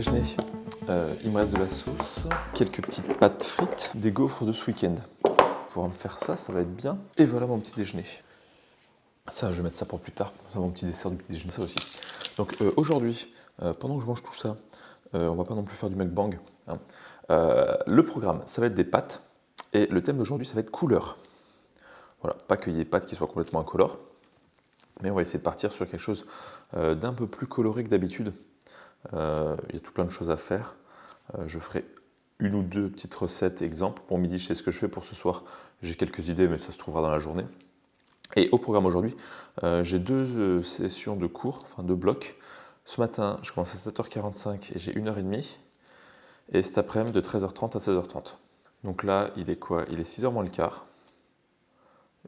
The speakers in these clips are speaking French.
déjeuner, il me reste de la sauce, quelques petites pâtes frites, des gaufres de ce week-end. Pour me faire ça, ça va être bien. Et voilà mon petit déjeuner. Ça, je vais mettre ça pour plus tard. Ça, mon petit dessert du petit déjeuner, ça aussi. Donc aujourd'hui, pendant que je mange tout ça, on va pas non plus faire du mukbang. Hein. Le programme, ça va être des pâtes. Et le thème d'aujourd'hui, ça va être couleur. Voilà, pas qu'il y ait des pâtes qui soient complètement incolores. Mais on va essayer de partir sur quelque chose d'un peu plus coloré que d'habitude. Il y a tout plein de choses à faire. Je ferai une ou deux petites recettes, exemples. Pour midi, je sais ce que je fais. Pour ce soir, j'ai quelques idées, mais ça se trouvera dans la journée. Et au programme aujourd'hui, j'ai deux sessions de cours, enfin deux blocs. Ce matin, je commence à 7h45 et j'ai 1h30. Et cet après-midi, de 13h30 à 16h30. Donc là, il est quoi? Il est 6h moins le quart.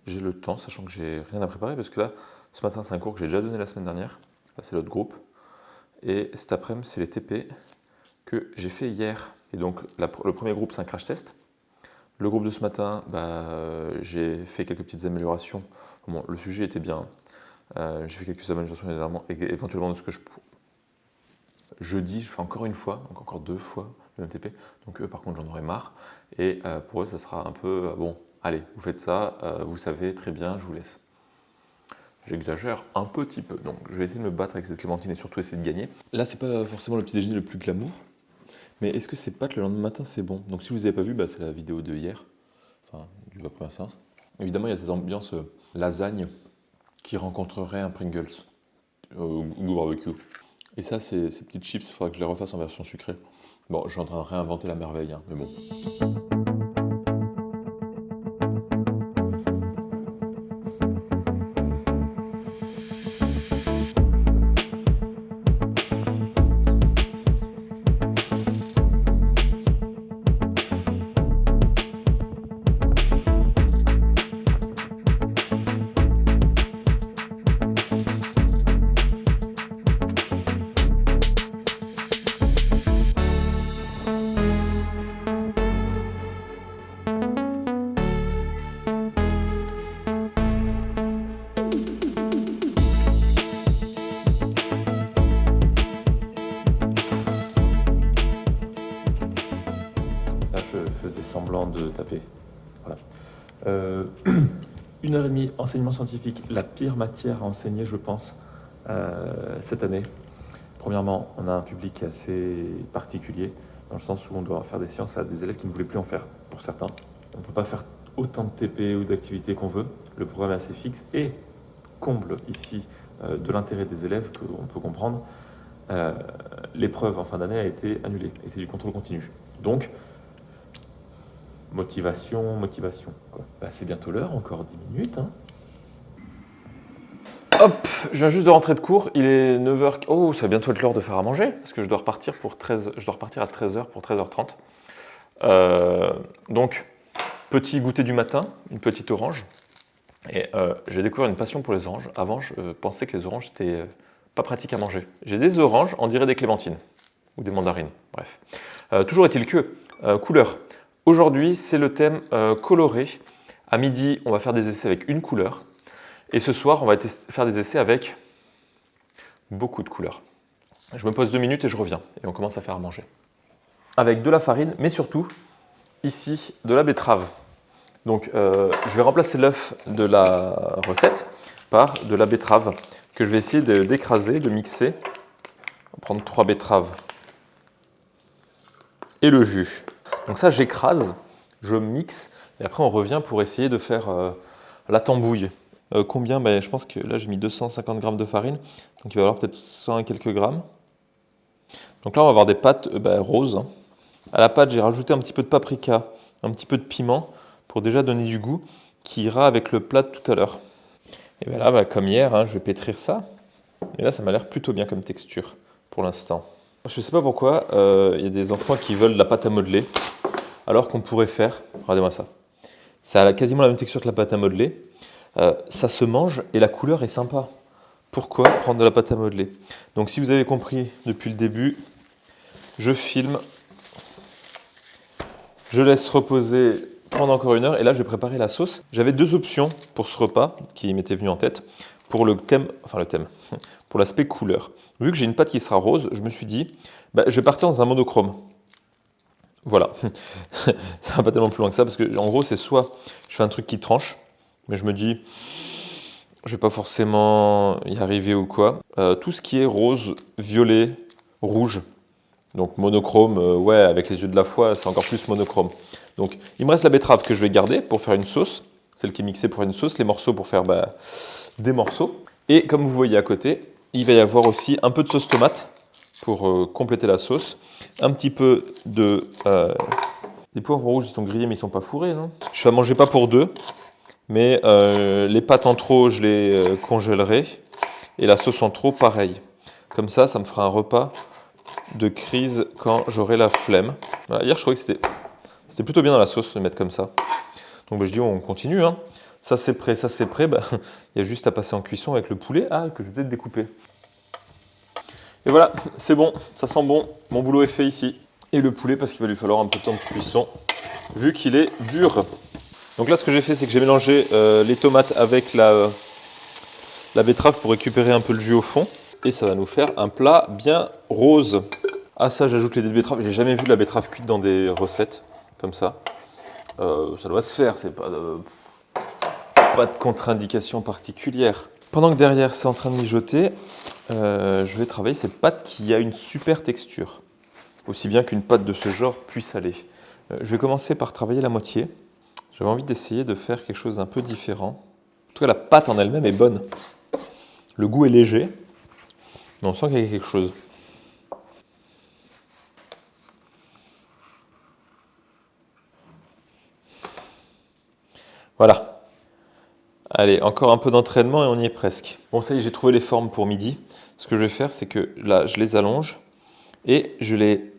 J'ai le temps, sachant que j'ai rien à préparer, parce que là, ce matin, c'est un cours que j'ai déjà donné la semaine dernière. Là, c'est l'autre groupe. Et cet après-midi, c'est les TP que j'ai fait hier. Et donc, le premier groupe, c'est un crash test. Le groupe de ce matin, j'ai fait quelques petites améliorations. Bon, le sujet était bien. J'ai fait quelques améliorations éventuellement de ce que jeudi, je fais encore une fois, donc encore 2 fois le même TP. Donc eux, par contre, j'en aurais marre. Et pour eux, ça sera un peu, bon, allez, vous faites ça, vous savez, très bien, je vous laisse. J'exagère un petit peu, donc je vais essayer de me battre avec cette clémentine et surtout essayer de gagner. Là, c'est pas forcément le petit déjeuner le plus glamour, mais est-ce que ces pâtes le lendemain matin, c'est bon? Donc si vous n'avez pas vu, c'est la vidéo de hier, enfin, de la première séance. Évidemment, il y a cette ambiance lasagne qui rencontrerait un Pringles au goût barbecue. Et ça, ces petites chips, il faudra que je les refasse en version sucrée. Bon, je suis en train de réinventer la merveille, hein, mais bon. Là, je faisais semblant de taper. Voilà. 1h30 enseignement scientifique, la pire matière à enseigner, je pense, cette année. Premièrement, on a un public assez particulier, dans le sens où on doit faire des sciences à des élèves qui ne voulaient plus en faire, pour certains. On ne peut pas faire autant de TP ou d'activités qu'on veut. Le programme est assez fixe et comble ici de l'intérêt des élèves qu'on peut comprendre. L'épreuve en fin d'année a été annulée et c'est du contrôle continu. Donc, motivation, quoi. C'est bientôt l'heure, encore 10 minutes. Hein. Hop, je viens juste de rentrer de cours, il est 9h. Oh, ça va bientôt être l'heure de faire à manger, parce que je dois repartir à 13h pour 13h30. Donc, petit goûter du matin, une petite orange. Et j'ai découvert une passion pour les oranges. Avant, je pensais que les oranges, c'était pas pratique à manger. J'ai des oranges, on dirait des clémentines, ou des mandarines, bref. Toujours est-il que, couleur. Aujourd'hui, c'est le thème coloré. À midi, on va faire des essais avec une couleur. Et ce soir, on va faire des essais avec beaucoup de couleurs. Je me pose 2 minutes et je reviens. Et on commence à faire à manger. Avec de la farine, mais surtout, ici, de la betterave. Donc, je vais remplacer l'œuf de la recette par de la betterave que je vais essayer d'écraser, de mixer. On va prendre 3 betteraves et le jus. Donc ça, j'écrase, je mixe, et après on revient pour essayer de faire la tambouille. Combien? Je pense que là j'ai mis 250 g de farine, donc il va y avoir peut-être 100 et quelques grammes. Donc là on va avoir des pâtes roses. Hein. À la pâte, j'ai rajouté un petit peu de paprika, un petit peu de piment, pour déjà donner du goût, qui ira avec le plat de tout à l'heure. Et bien là, comme hier, hein, je vais pétrir ça. Et là, ça m'a l'air plutôt bien comme texture, pour l'instant. Je ne sais pas pourquoi, y a des enfants qui veulent de la pâte à modeler. Alors qu'on pourrait faire, regardez-moi ça, ça a quasiment la même texture que la pâte à modeler, ça se mange et la couleur est sympa. Pourquoi prendre de la pâte à modeler? Donc si vous avez compris depuis le début, je filme, je laisse reposer Pendant encore 1 heure, et là je vais préparer la sauce. J'avais 2 options pour ce repas qui m'étaient venues en tête. Pour le thème, pour l'aspect couleur. Vu que j'ai une pâte qui sera rose, je me suis dit, je vais partir dans un monochrome. Voilà. Ça va pas tellement plus loin que ça, parce que en gros, c'est soit je fais un truc qui tranche, mais je me dis, je vais pas forcément y arriver ou quoi. Tout ce qui est rose, violet, rouge, donc monochrome, ouais, avec les yeux de la foi, c'est encore plus monochrome. Donc, il me reste la betterave que je vais garder pour faire une sauce, celle qui est mixée pour une sauce, les morceaux pour faire des morceaux. Et comme vous voyez à côté, il va y avoir aussi un peu de sauce tomate pour compléter la sauce. Un petit peu de... les poivrons rouges, ils sont grillés, mais ils ne sont pas fourrés, non? Je vais manger pas pour 2, mais les pâtes en trop, je les congèlerai. Et la sauce en trop, pareil. Comme ça me fera un repas de crise quand j'aurai la flemme. Voilà, hier, je trouvais que c'était plutôt bien dans la sauce de mettre comme ça. Donc je dis, on continue. Hein. Ça c'est prêt, ça c'est prêt. Il y a juste à passer en cuisson avec le poulet. Ah, que je vais peut-être découper. Et voilà, c'est bon, ça sent bon. Mon boulot est fait ici. Et le poulet, parce qu'il va lui falloir un peu de temps de cuisson, vu qu'il est dur. Donc là, ce que j'ai fait, c'est que j'ai mélangé les tomates avec la betterave pour récupérer un peu le jus au fond. Et ça va nous faire un plat bien rose. À ça, j'ajoute les dés de betterave. J'ai jamais vu la betterave cuite dans des recettes comme ça. Ça doit se faire, c'est pas de contre-indication particulière. Pendant que derrière, c'est en train de mijoter, je vais travailler cette pâte qui a une super texture. Aussi bien qu'une pâte de ce genre puisse aller. Je vais commencer par travailler la moitié. J'avais envie d'essayer de faire quelque chose d'un peu différent. En tout cas, la pâte en elle-même est bonne. Le goût est léger, mais on sent qu'il y a quelque chose. Voilà. Allez, encore un peu d'entraînement et on y est presque. Bon, ça y est, j'ai trouvé les formes pour midi. Ce que je vais faire, c'est que là, je les allonge et je les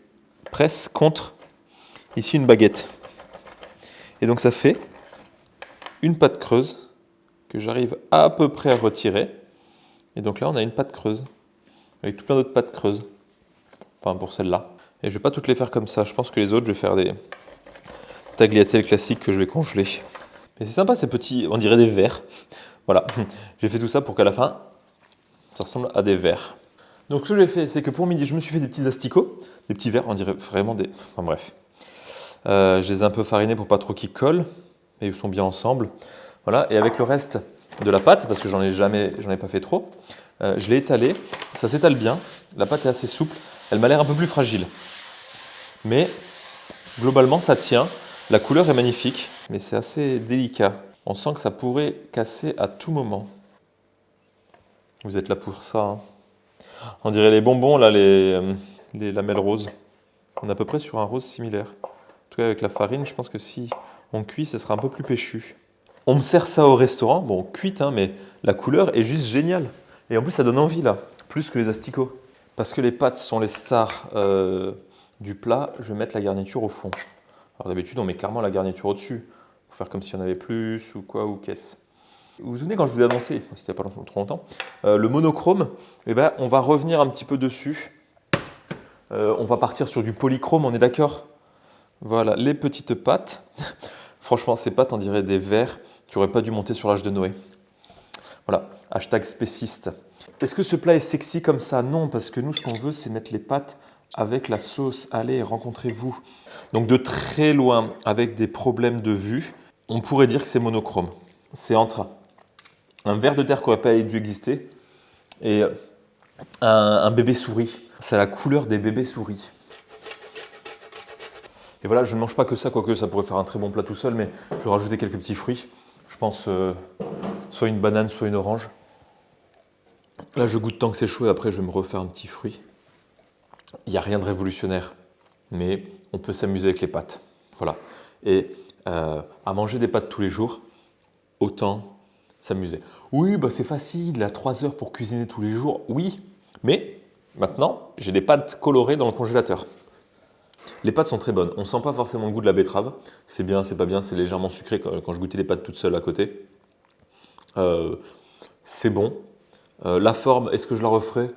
presse contre, ici, une baguette. Et donc, ça fait une pâte creuse que j'arrive à peu près à retirer. Et donc là, on a une pâte creuse, avec tout plein d'autres pâtes creuses. Enfin, pour celle-là. Et je vais pas toutes les faire comme ça. Je pense que les autres, je vais faire des tagliatelles classiques que je vais congeler. Mais c'est sympa ces petits, on dirait des vers. Voilà, j'ai fait tout ça pour qu'à la fin, ça ressemble à des vers. Donc ce que j'ai fait, c'est que pour midi, je me suis fait des petits asticots, des petits vers, on dirait vraiment des... Enfin bref. Je les ai un peu farinés pour pas trop qu'ils collent, et ils sont bien ensemble. Voilà, et avec le reste de la pâte, parce que j'en ai pas fait trop, je l'ai étalé, ça s'étale bien, la pâte est assez souple, elle m'a l'air un peu plus fragile. Mais globalement, ça tient, la couleur est magnifique, mais c'est assez délicat. On sent que ça pourrait casser à tout moment. Vous êtes là pour ça. Hein. On dirait les bonbons, là, les lamelles roses. On est à peu près sur un rose similaire. En tout cas, avec la farine, je pense que si on cuit, ça sera un peu plus péchu. On me sert ça au restaurant, bon, cuite, hein, mais la couleur est juste géniale. Et en plus, ça donne envie, là, plus que les asticots. Parce que les pâtes sont les stars du plat, je vais mettre la garniture au fond. Alors d'habitude, on met clairement la garniture au-dessus, pour faire comme s'il y en avait plus, ou quoi, ou qu'est-ce. Vous vous souvenez quand je vous ai annoncé, c'était il n'y a pas trop longtemps, le monochrome, eh ben, on va revenir un petit peu dessus. On va partir sur du polychrome, on est d'accord? Voilà, les petites pâtes. Franchement, ces pâtes, on dirait des vers qui n'auraient pas dû monter sur l'âge de Noé. Voilà, hashtag spéciste. Est-ce que ce plat est sexy comme ça? Non, parce que nous, ce qu'on veut, c'est mettre les pâtes avec la sauce. Allez, rencontrez-vous. Donc de très loin, avec des problèmes de vue, on pourrait dire que c'est monochrome. C'est entre un ver de terre qui n'aurait pas dû exister et un bébé souris. C'est la couleur des bébés souris. Et voilà, je ne mange pas que ça, quoique ça pourrait faire un très bon plat tout seul, mais je vais rajouter quelques petits fruits. Je pense soit une banane, soit une orange. Là, je goûte tant que c'est chaud et après, je vais me refaire un petit fruit. Il n'y a rien de révolutionnaire, mais on peut s'amuser avec les pâtes. Voilà. Et à manger des pâtes tous les jours, autant s'amuser. Oui, bah c'est facile, à 3 heures pour cuisiner tous les jours. Oui, mais maintenant, j'ai des pâtes colorées dans le congélateur. Les pâtes sont très bonnes. On ne sent pas forcément le goût de la betterave. C'est bien, c'est pas bien, c'est légèrement sucré quand je goûtais les pâtes toutes seules à côté. C'est bon. La forme, est-ce que je la referai?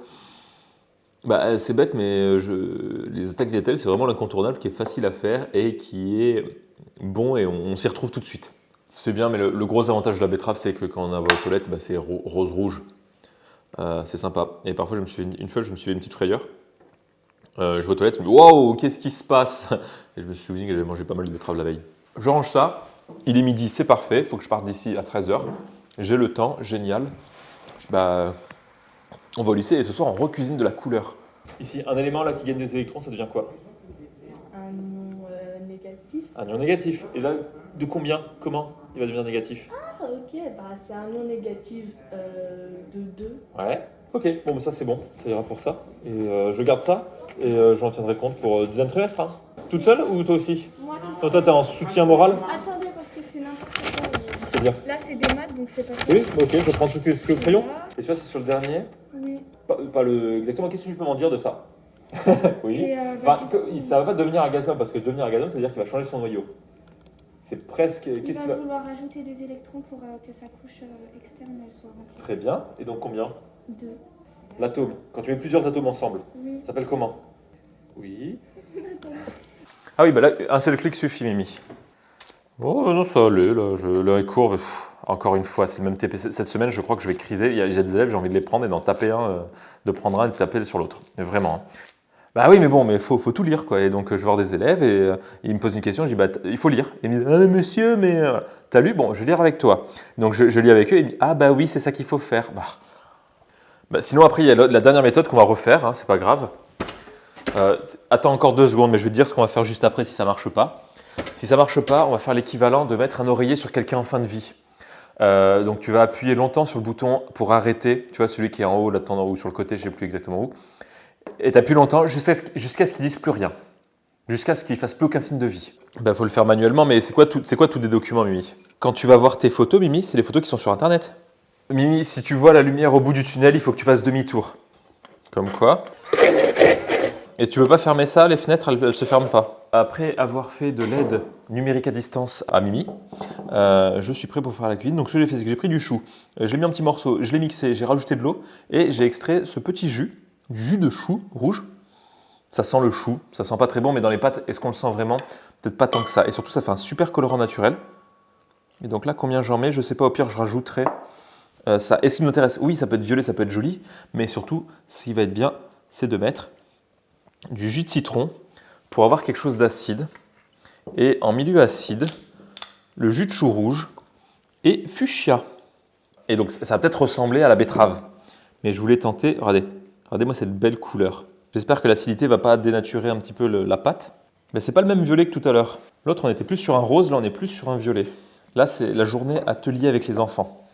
C'est bête, mais les tagliatelles, c'est vraiment l'incontournable qui est facile à faire et qui est bon et on s'y retrouve tout de suite. C'est bien, mais le gros avantage de la betterave, c'est que quand on va aux toilettes, bah, c'est rose-rouge. C'est sympa. Et parfois, une fois, je me suis fait une petite frayeur. Je vais aux toilettes, je me dis waouh, qu'est-ce qui se passe? Et je me suis souvenu que j'avais mangé pas mal de betterave la veille. Je range ça, il est midi, c'est parfait, il faut que je parte d'ici à 13h. J'ai le temps, génial. Bah, on va au lycée et ce soir on recuisine de la couleur. Ici, un élément là qui gagne des électrons, ça devient quoi? Un ion négatif. Un ion négatif. Et là, de combien? Comment il va devenir négatif? Ah ok, bah, c'est un ion négatif de 2. Ouais. Ok, bon, mais ça c'est bon, ça ira pour ça. Et je garde ça et j'en tiendrai compte pour le deuxième trimestre. Hein. Toute seule ou toi aussi? Moi, Non, toi t'es en soutien moral? attendez, parce que c'est n'importe quoi. C'est-à-dire? Là, c'est des maths, donc c'est pas ça. Oui, ok, je prends ce que le crayon. Voilà. Et tu vois, c'est sur le dernier. Oui. Pas le exactement. Qu'est-ce que tu peux m'en dire de ça? Oui. Et, Enfin, ça va pas devenir un gaz noble parce que devenir un gaz noble, ça veut dire qu'il va changer son noyau. C'est presque. Il Qu'est-ce qu'il va va. vouloir rajouter des électrons pour que sa couche externe elle soit remplie. Très bien. Et donc combien? 2. L'atome. Quand tu mets plusieurs atomes ensemble, Oui. ça s'appelle comment? Oui. Ah oui, bah là, un seul clic suffit, Mimi. Oh non, ça allait, là, la courbe, encore une fois, c'est le même TP. Cette semaine, je crois que je vais criser. J'ai des élèves, j'ai envie de les prendre et d'en taper un, de prendre un et de taper sur l'autre. Mais vraiment. Hein. Bah oui, mais bon, mais faut tout lire, quoi. Et donc, je vais voir des élèves et ils me posent une question, je dis, bah, il faut lire. Et ils me disent, ah, mais monsieur, mais t'as lu? Bon, je vais lire avec toi. Donc, je lis avec eux et ils me disent, ah, bah oui, c'est ça qu'il faut faire. Bah, sinon, après, il y a la dernière méthode qu'on va refaire, hein, c'est pas grave. Attends encore 2 secondes, mais je vais te dire ce qu'on va faire juste après si ça marche pas. Si ça marche pas, on va faire l'équivalent de mettre un oreiller sur quelqu'un en fin de vie. Donc tu vas appuyer longtemps sur le bouton pour arrêter, tu vois celui qui est en haut, là-dedans, ou sur le côté, je ne sais plus exactement où. Et tu appuies longtemps jusqu'à ce qu'ils disent plus rien, jusqu'à ce qu'ils fassent plus aucun signe de vie. Il faut le faire manuellement, mais c'est quoi tous des documents, Mimi? Quand tu vas voir tes photos, Mimi, c'est les photos qui sont sur Internet. Mimi, si tu vois la lumière au bout du tunnel, il faut que tu fasses demi-tour. Comme quoi. Et tu ne peux pas fermer ça, les fenêtres, elles ne se ferment pas. Après avoir fait de l'aide numérique à distance à Mimi, je suis prêt pour faire la cuisine. Donc ce que j'ai fait, c'est que j'ai pris du chou, je l'ai mis en petits morceaux, je l'ai mixé, j'ai rajouté de l'eau et j'ai extrait ce petit jus, du jus de chou rouge. Ça sent le chou, ça sent pas très bon, mais dans les pâtes, est-ce qu'on le sent vraiment? Peut-être pas tant que ça. Et surtout, ça fait un super colorant naturel. Et donc là, combien j'en mets? Je sais pas, au pire, je rajouterai ça. Et ce qui m'intéresse, oui, ça peut être violet, ça peut être joli, mais surtout, ce qui va être bien, c'est de mettre du jus de citron pour avoir quelque chose d'acide. Et en milieu acide, le jus de chou rouge et fuchsia. Et donc ça va peut-être ressembler à la betterave. Mais je voulais tenter, regardez-moi cette belle couleur. J'espère que l'acidité ne va pas dénaturer un petit peu la pâte. Mais c'est pas le même violet que tout à l'heure. L'autre on était plus sur un rose, là on est plus sur un violet. Là c'est la journée atelier avec les enfants.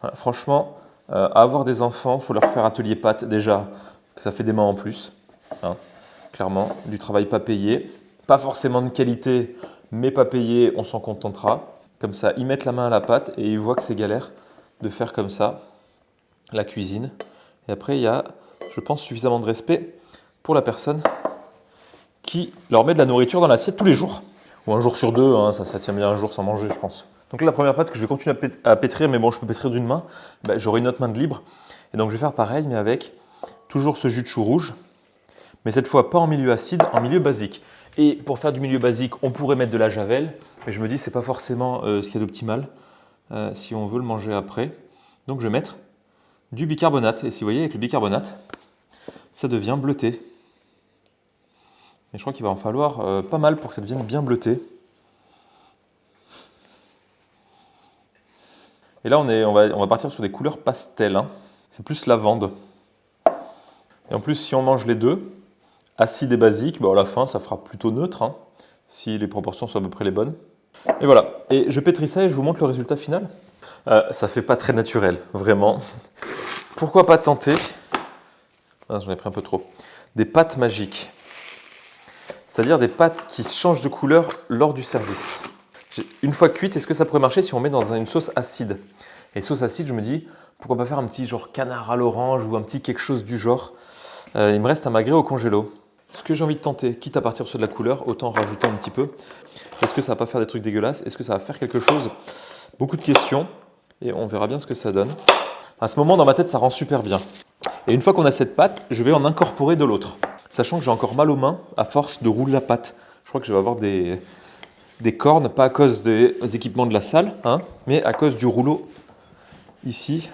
Voilà, franchement, à avoir des enfants, il faut leur faire atelier pâte déjà, que ça fait des mains en plus. Hein, clairement, du travail pas payé, pas forcément de qualité, mais pas payé, on s'en contentera. Comme ça, ils mettent la main à la pâte et ils voient que c'est galère de faire comme ça la cuisine. Et après, il y a, je pense, suffisamment de respect pour la personne qui leur met de la nourriture dans l'assiette tous les jours. Ou un jour sur deux, hein, ça tient bien un jour sans manger, je pense. Donc là, la première pâte que je vais continuer à pétrir, mais bon, je peux pétrir d'une main, j'aurai une autre main de libre. Et donc, je vais faire pareil, mais avec toujours ce jus de chou rouge. Mais cette fois, pas en milieu acide, en milieu basique. Et pour faire du milieu basique, on pourrait mettre de la javel, mais je me dis que ce n'est pas forcément ce qu'il y a d'optimal si on veut le manger après. Donc je vais mettre du bicarbonate. Et si vous voyez, avec le bicarbonate, ça devient bleuté. Et je crois qu'il va en falloir pas mal pour que ça devienne bien bleuté. Et là, on va partir sur des couleurs pastel. Hein. C'est plus lavande. Et en plus, si on mange les deux, acide et basique, à la fin, ça fera plutôt neutre, hein, si les proportions sont à peu près les bonnes. Et voilà. Et je pétris ça et je vous montre le résultat final. Ça fait pas très naturel, vraiment. Pourquoi pas tenter, j'en ai pris un peu trop, des pâtes magiques. C'est-à-dire des pâtes qui changent de couleur lors du service. Une fois cuites, est-ce que ça pourrait marcher si on met dans une sauce acide? Et sauce acide, je me dis, pourquoi pas faire un petit genre canard à l'orange ou un petit quelque chose du genre. Il me reste un magret au congélo. Ce que j'ai envie de tenter, quitte à partir sur de la couleur, autant rajouter un petit peu. Est-ce que ça va pas faire des trucs dégueulasses? Est-ce que ça va faire quelque chose? Beaucoup de questions et on verra bien ce que ça donne. À ce moment, dans ma tête, ça rend super bien. Et une fois qu'on a cette pâte, je vais en incorporer de l'autre. Sachant que j'ai encore mal aux mains à force de rouler la pâte. Je crois que je vais avoir des des cornes, pas à cause des équipements de la salle, hein, mais à cause du rouleau ici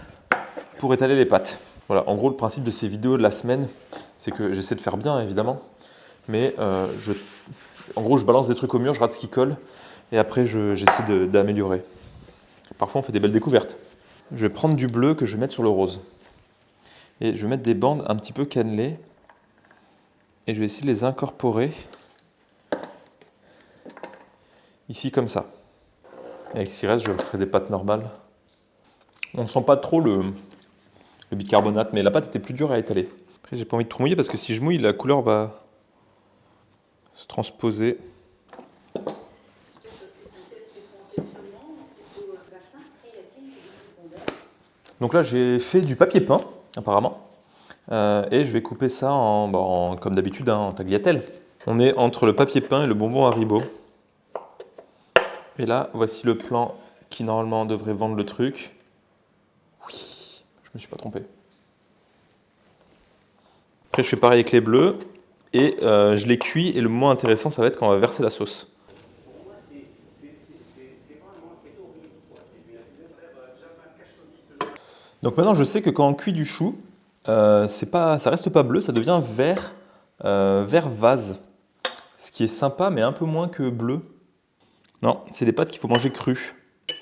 pour étaler les pâtes. Voilà, en gros, le principe de ces vidéos de la semaine, c'est que j'essaie de faire bien, évidemment, mais en gros, je balance des trucs au mur, je rate ce qui colle, et après, j'essaie d'améliorer. Parfois, on fait des belles découvertes. Je vais prendre du bleu que je vais mettre sur le rose. Et je vais mettre des bandes un petit peu cannelées, et je vais essayer de les incorporer ici comme ça. Et avec ce qui reste, je ferai des pâtes normales. On ne sent pas trop le bicarbonate, mais la pâte était plus dure à étaler. Après, j'ai pas envie de trop mouiller parce que si je mouille, la couleur va se transposer. Donc là, j'ai fait du papier peint, apparemment. Et je vais couper ça comme d'habitude, en tagliatelle. On est entre le papier peint et le bonbon Haribo. Et là, voici le plan qui normalement devrait vendre le truc. Oui, je me suis pas trompé. Après, je fais pareil avec les bleus. Et je les cuis. Et le moment intéressant, ça va être quand on va verser la sauce. Donc maintenant, je sais que quand on cuit du chou, ça reste pas bleu, ça devient vert, vert vase. Ce qui est sympa, mais un peu moins que bleu. Non, c'est des pâtes qu'il faut manger crues.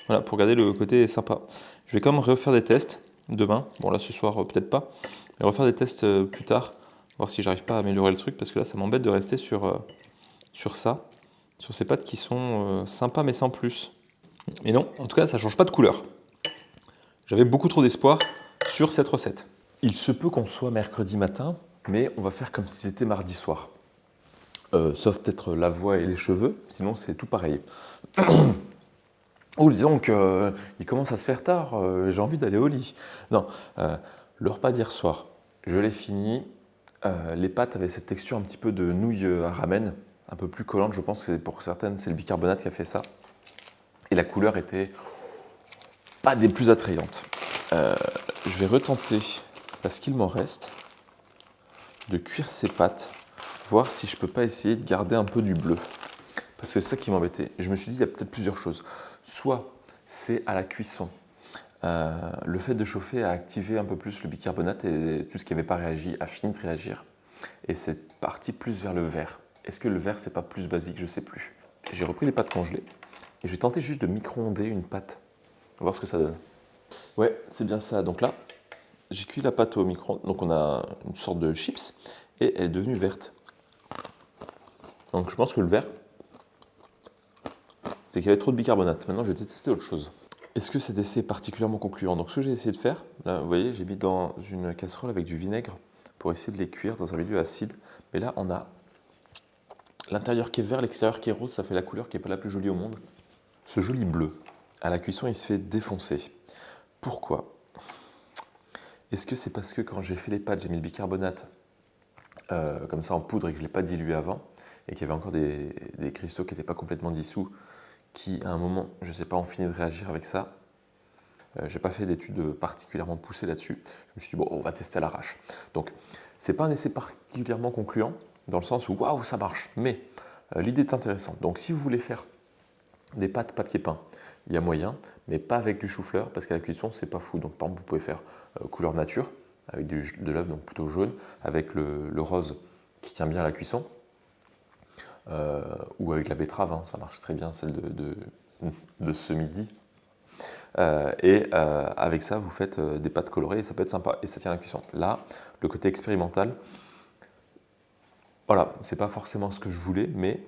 Voilà, pour garder le côté sympa. Je vais quand même refaire des tests demain. Bon, là, ce soir, peut-être pas. Je vais refaire des tests plus tard. Voir si j'arrive pas à améliorer le truc. Parce que là, ça m'embête de rester sur ça. Sur ces pâtes qui sont sympas, mais sans plus. Mais non, en tout cas, ça change pas de couleur. J'avais beaucoup trop d'espoir sur cette recette. Il se peut qu'on soit mercredi matin, mais on va faire comme si c'était mardi soir. Sauf peut-être la voix et les cheveux, sinon c'est tout pareil. Ou disons qu'il commence à se faire tard, j'ai envie d'aller au lit. Non, le repas d'hier soir, je l'ai fini. Les pâtes avaient cette texture un petit peu de nouilles à ramen, un peu plus collante, je pense que pour certaines c'est le bicarbonate qui a fait ça. Et la couleur était pas des plus attrayantes. Je vais retenter, parce qu'il m'en reste, de cuire ces pâtes, voir si je peux pas essayer de garder un peu du bleu. Parce que c'est ça qui m'embêtait. Je me suis dit, il y a peut-être plusieurs choses. Soit c'est à la cuisson. Le fait de chauffer a activé un peu plus le bicarbonate et tout ce qui n'avait pas réagi a fini de réagir. Et c'est parti plus vers le vert. Est-ce que le vert, c'est pas plus basique? Je sais plus. J'ai repris les pâtes congelées et je vais tenter juste de micro-onder une pâte. On va voir ce que ça donne. Ouais, c'est bien ça. Donc là, j'ai cuit la pâte au micro-ondes. Donc on a une sorte de chips et elle est devenue verte. Donc je pense que le vert, c'est qu'il y avait trop de bicarbonate. Maintenant, je vais tester autre chose. Est-ce que cet essai est particulièrement concluant? Donc ce que j'ai essayé de faire, là, vous voyez, j'ai mis dans une casserole avec du vinaigre pour essayer de les cuire dans un milieu acide. Mais là, on a l'intérieur qui est vert, l'extérieur qui est rose. Ça fait la couleur qui n'est pas la plus jolie au monde. Ce joli bleu, à la cuisson, il se fait défoncer. Pourquoi? Est-ce que c'est parce que quand j'ai fait les pâtes, j'ai mis le bicarbonate comme ça en poudre et que je ne l'ai pas dilué avant et qu'il y avait encore des cristaux qui n'étaient pas complètement dissous qui, à un moment, je ne sais pas, ont fini de réagir avec ça. Je n'ai pas fait d'études particulièrement poussées là-dessus. Je me suis dit, bon, on va tester à l'arrache. Donc, ce n'est pas un essai particulièrement concluant, dans le sens où, waouh, ça marche. Mais l'idée est intéressante. Donc, si vous voulez faire des pâtes papier peint, il y a moyen, mais pas avec du chou-fleur, parce qu'à la cuisson, c'est pas fou. Donc, par exemple, vous pouvez faire couleur nature, avec de l'œuf, donc plutôt jaune, avec le rose qui tient bien à la cuisson. Ou avec la betterave, hein, ça marche très bien, celle de ce midi. Avec ça, vous faites des pâtes colorées et ça peut être sympa. Et ça tient à la cuisson. Là, le côté expérimental, voilà, c'est pas forcément ce que je voulais, mais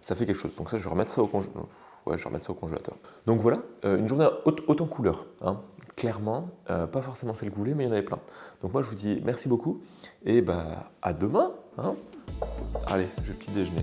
ça fait quelque chose. Donc ça, je vais remettre ça au congélateur. Ouais, je vais remettre ça au congélateur. Donc voilà, une journée haute en couleurs, hein. Clairement, pas forcément celle que vous voulez, mais il y en avait plein. Donc moi, je vous dis merci beaucoup et à demain, hein. Allez, je vais petit déjeuner.